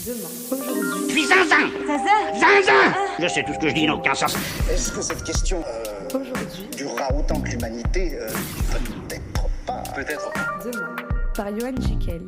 demain, aujourd'hui. Je suis zinzin. 13h. Zinzin. Je sais tout ce que je dis n'a aucun sens. Est-ce que cette question Aujourd'hui. durera autant que l'humanité Peut-être pas. Peut-être. Demain, par Johan Jekyll.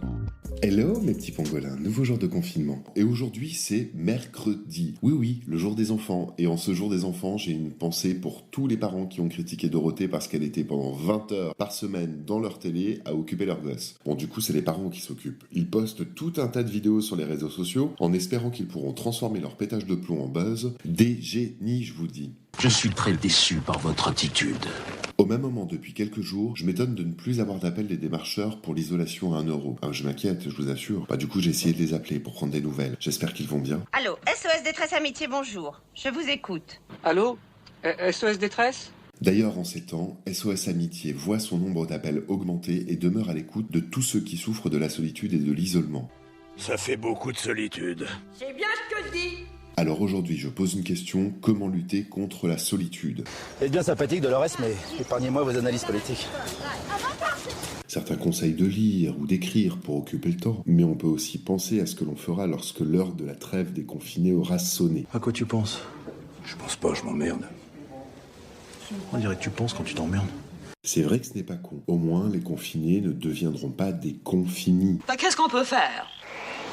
Hello mes petits pangolins, nouveau jour de confinement. Et aujourd'hui c'est mercredi. Oui, le jour des enfants. Et en ce jour des enfants, j'ai une pensée pour tous les parents qui ont critiqué Dorothée parce qu'elle était pendant 20 heures par semaine dans leur télé à occuper leur gosse. Bon, du coup c'est les parents qui s'occupent. Ils postent tout un tas de vidéos sur les réseaux sociaux en espérant qu'ils pourront transformer leur pétage de plomb en buzz. Des génies, je vous dis. Je suis très déçu par votre attitude. Au même moment, depuis quelques jours, je m'étonne de ne plus avoir d'appel des démarcheurs pour l'isolation à 1 euro. Ah, je m'inquiète, je vous assure. Du coup, j'ai essayé de les appeler pour prendre des nouvelles. J'espère qu'ils vont bien. Allô, SOS Détresse Amitié, bonjour. Je vous écoute. Allô SOS Détresse? D'ailleurs, en ces temps, SOS Amitié voit son nombre d'appels augmenter et demeure à l'écoute de tous ceux qui souffrent de la solitude et de l'isolement. Ça fait beaucoup de solitude. C'est bien ce que je dis. Alors aujourd'hui, je pose une question, comment lutter contre la solitude ? C'est bien sympathique Dolores, mais épargnez-moi vos analyses politiques. Certains conseillent de lire ou d'écrire pour occuper le temps, mais on peut aussi penser à ce que l'on fera lorsque l'heure de la trêve des confinés aura sonné. À quoi tu penses? Je pense pas, je m'emmerde. On dirait que tu penses quand tu t'emmerdes. C'est vrai que ce n'est pas con. Au moins, les confinés ne deviendront pas des confinis. Qu'est-ce qu'on peut faire?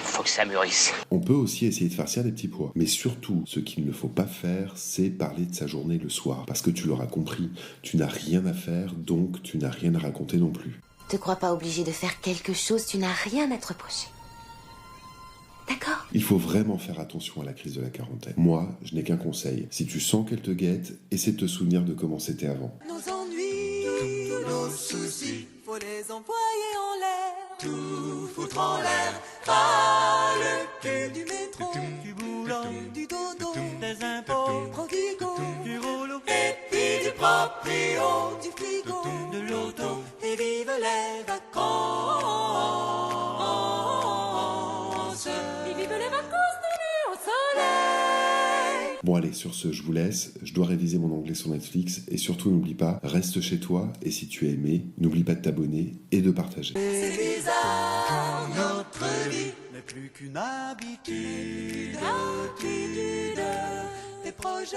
Faut que ça mûrisse. On peut aussi essayer de farcir des petits pois. Mais surtout, ce qu'il ne faut pas faire, c'est parler de sa journée le soir. Parce que tu l'auras compris, tu n'as rien à faire, donc tu n'as rien à raconter non plus. Te crois pas obligé de faire quelque chose, tu n'as rien à te reprocher. D'accord? Il faut vraiment faire attention à la crise de la quarantaine. Moi, je n'ai qu'un conseil. Si tu sens qu'elle te guette, essaie de te souvenir de comment c'était avant. Nos ennuis, tous nos soucis, faut les envoyer en l'air. Tout foutre en l'air, pas le cul du métro, du boulot, du dodo, des impôts, prodigo, du rouleau, et puis du proprio, du frigo, de l'auto, et vive les vacances. Et vive les vacances tenues au soleil. Bon allez, sur ce, je vous laisse. Je dois réviser mon anglais sur Netflix. Et surtout, n'oublie pas, reste chez toi. Et si tu es aimé, n'oublie pas de t'abonner et de partager. C'est bizarre, notre vie n'est plus qu'une habitude. Des projets,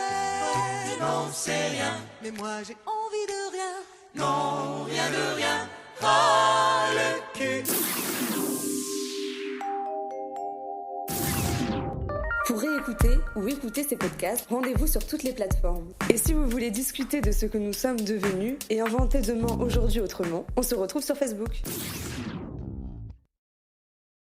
j'en sais rien. Mais moi j'ai envie de rien. Non, rien de rien. Pas le cul. Pour réécouter ou écouter ces podcasts, rendez-vous sur toutes les plateformes. Et si vous voulez discuter de ce que nous sommes devenus et inventer demain, aujourd'hui, autrement, on se retrouve sur Facebook.